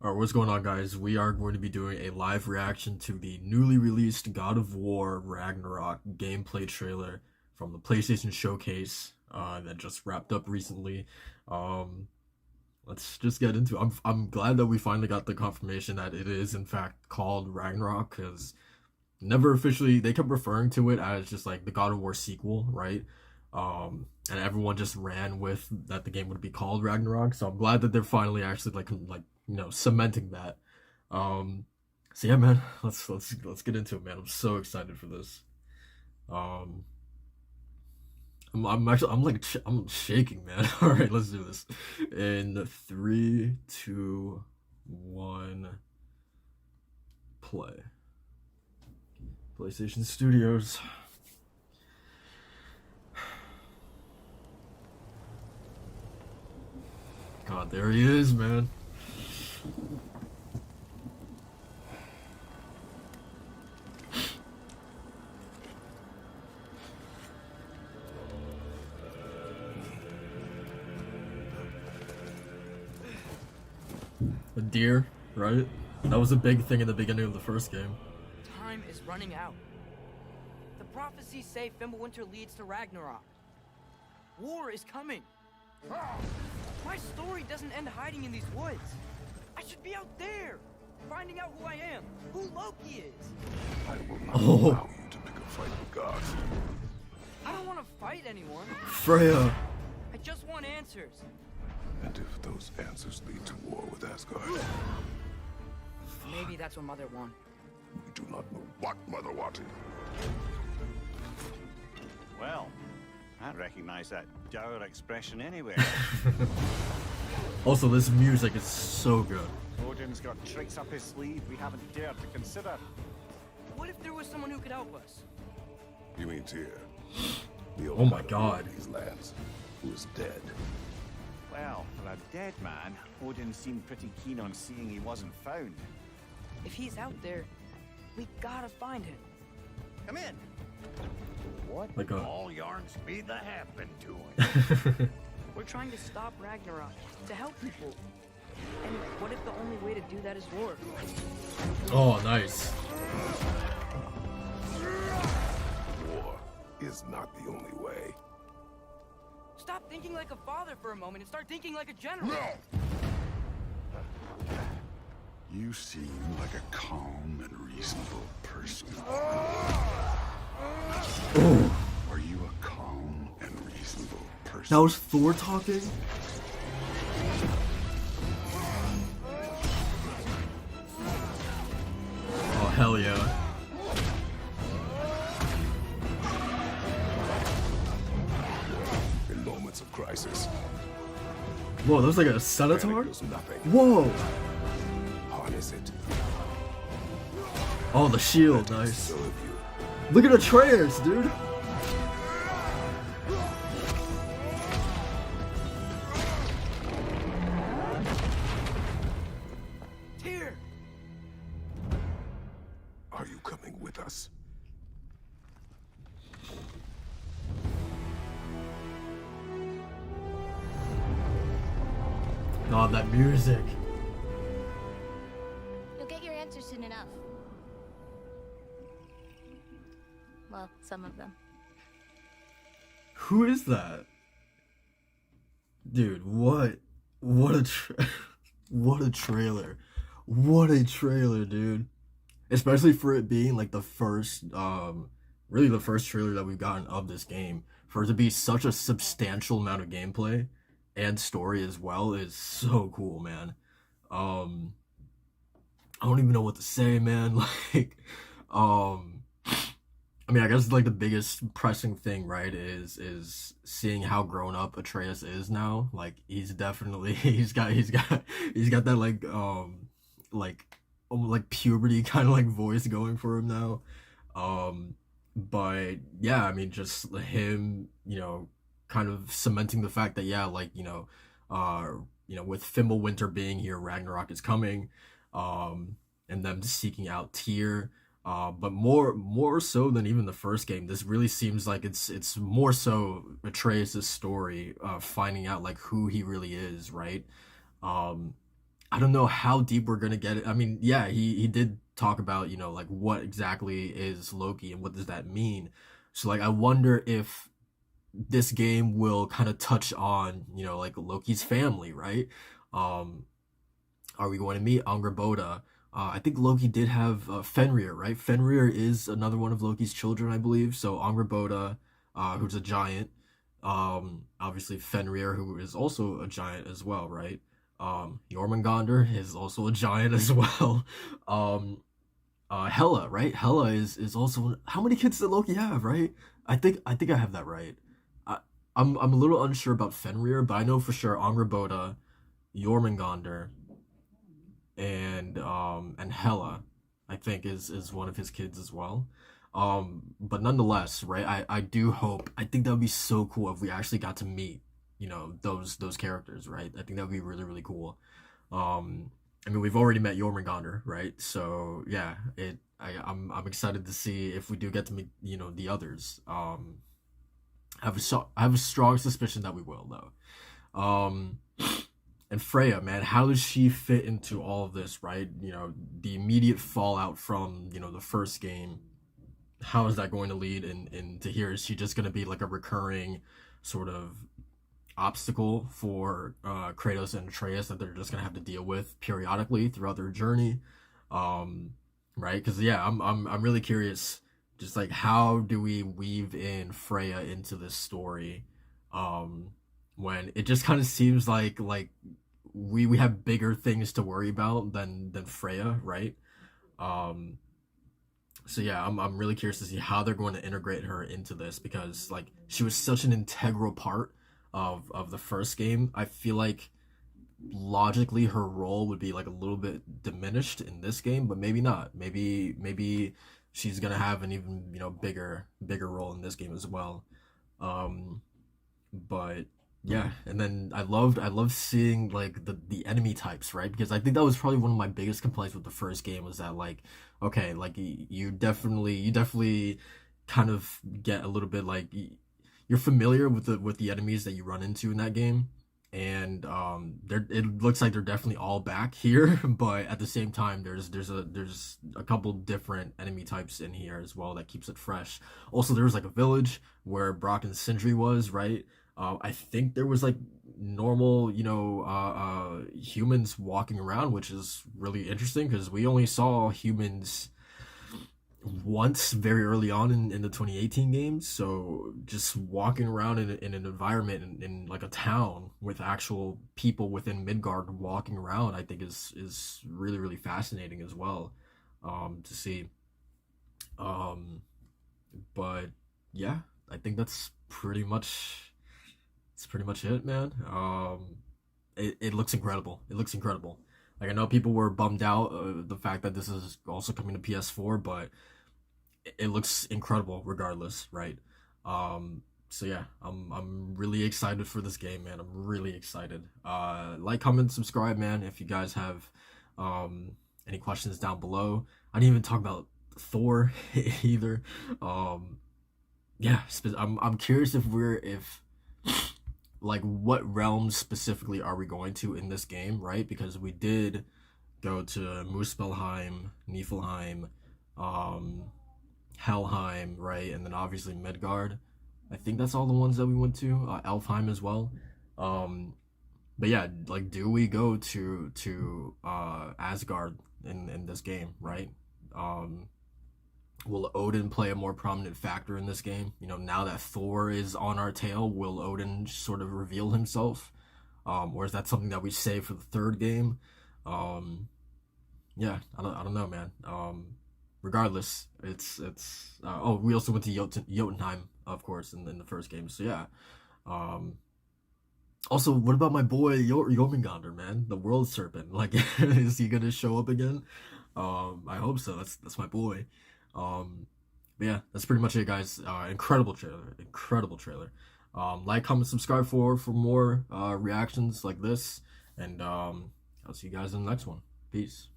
Alright, what's going on, guys? We are going to be doing a live reaction to the newly released God of War Ragnarok gameplay trailer from the PlayStation Showcase that just wrapped up recently. Um, let's just get into it. I'm glad that we finally got the confirmation that it is in fact called Ragnarok, because never officially they kept referring to it as just like the God of War sequel, right? And everyone just ran with that the game would be called Ragnarok. So I'm glad that they're finally actually cementing that. Um, so yeah, man, let's get into it, man. I'm so excited for this. Um, I'm actually I'm shaking, man. All right, let's do this. In three, two, one, play. PlayStation Studios. God, there he is, man. A deer, right? That was a big thing in the beginning of the first game. Time is running out. The prophecies say Fimbulwinter leads to Ragnarok. War is coming. My story doesn't end hiding in these woods. I should be out there, finding out who I am, who Loki is. I will not allow you to pick a fight with gods. I don't want to fight anyone. Freya. I just want answers. And if those answers lead to war with Asgard, Maybe that's what Mother wanted. we do not know what Mother wanted. Well, I recognize that dour expression anyway. Also, this music is so good. Odin's got tricks up his sleeve we haven't dared to consider. What if there was someone who could help us? You mean Tyr? The Oh my old God. of these lands, who is dead. Well, for a dead man, Odin seemed pretty keen on seeing he wasn't found. If he's out there, we gotta find him. Come in. What Like a- all yarns be the happened to him? We're trying to stop Ragnarok, to help people. And what if the only way to do that is war? Oh, nice. War is not the only way. Stop thinking like a father for a moment and start thinking like a general. You seem like a calm and reasonable person. Are you a calm and reasonable person? That was Thor talking? Oh, hell yeah. In moments of crisis, Whoa, that was like a panic centaur? does nothing. Whoa! Harness it. Oh, the shield, Let it nice. serve you. Look at Atreus, dude! Tyr! Are you coming with us? God, that music. You'll get your answers soon enough. Well, some of them. Who is that? Dude, what? What a what a trailer. What a trailer, dude. Especially for it being like the first really the first trailer that we've gotten of this game. For it to be such a substantial amount of gameplay and story as well is so cool, man. I don't even know what to say, man. Like, I mean, I guess like the biggest pressing thing, right, is seeing how grown up Atreus is now. Like, he's definitely he's got that like like puberty kind of like voice going for him now. But yeah, I mean, just him, kind of cementing the fact that yeah, like with Fimbulwinter being here, Ragnarok is coming, and them seeking out Tyr. But more so than even the first game, this really seems like it's more so Atreus' story, finding out like who he really is, right? I don't know how deep we're gonna get it. I mean, yeah, he did talk about, you know, like what exactly is Loki and what does that mean. So like I wonder if this game will kind of touch on, you know, like Loki's family, right? Um, are we going to meet Angrboda? I think Loki did have Fenrir, right? Fenrir is another one of Loki's children, I believe. So Angrboda, who's a giant. Obviously Fenrir, who is also a giant as well, right? Jormungandr is also a giant as well. Um, Hela, right? Hela is also. How many kids did Loki have, right? I think I have that right. I, I'm a little unsure about Fenrir, but I know for sure Angrboda, Jormungandr, and Hela, I think is one of his kids as well. But nonetheless, right? I do hope. I think that would be so cool if we actually got to meet, you know, those characters, right? I think that would be really really cool. Um, I mean, we've already met Jormungandr, right? So yeah, I'm excited to see if we do get to meet, you know, the others. I have a strong suspicion that we will though. And Freya, man, how does she fit into all of this, right? You know, the immediate fallout from, you know, the first game. How is that going to lead into here? Is she just going to be like a recurring sort of obstacle for Kratos and Atreus that they're just going to have to deal with periodically throughout their journey? Um, right? Because yeah, I'm really curious. Just like how do we weave in Freya into this story? Um, when it just kind of seems like we have bigger things to worry about than Freya, right? Um, so yeah, I'm really curious to see how they're going to integrate her into this because like she was such an integral part of the first game. I feel like logically her role would be like a little bit diminished in this game, but maybe not. Maybe she's gonna have an even, you know, bigger role in this game as well. Um, but yeah, and then I loved seeing like the enemy types, right? Because I think that was probably one of my biggest complaints with the first game was that like okay, like you definitely kind of get a little bit like you're familiar with the enemies that you run into in that game, and there it looks like they're definitely all back here, but at the same time there's a couple different enemy types in here as well that keeps it fresh. Also, there was like a village where Brock and Sindri was, right? I think there was like normal, you know, humans walking around, which is really interesting because we only saw humans once very early on in the 2018 games. So just walking around in an environment in like a town with actual people within Midgard walking around, I think is really really fascinating as well, to see. Um, but yeah, I think that's pretty much it, man. It looks incredible. It looks incredible. Like I know people were bummed out the fact that this is also coming to PS4, but it looks incredible regardless, right? So yeah, I'm really excited for this game, man. I'm really excited. Like, comment, subscribe, man. If you guys have any questions down below. I didn't even talk about Thor either. Um, yeah, I'm curious if like what realms specifically are we going to in this game, right? Because we did go to Muspelheim, Niflheim, um, Helheim, right, and then obviously Midgard. I think that's all the ones that we went to. Elfheim as well. Um, but yeah, like, do we go to Asgard in this game, right? Um, will Odin play a more prominent factor in this game? You know, now that Thor is on our tail, will Odin sort of reveal himself? Or is that something that we save for the third game? Um, yeah, I don't know, man. Regardless, oh, we also went to Jotunheim, of course, in the first game. So yeah. Um, Also, what about my boy Jormungandr, man? The World Serpent. Like, is he gonna show up again? I hope so. That's my boy. But yeah, that's pretty much it, guys. Incredible trailer. Incredible trailer. Like, comment, subscribe for more reactions like this, and I'll see you guys in the next one. Peace.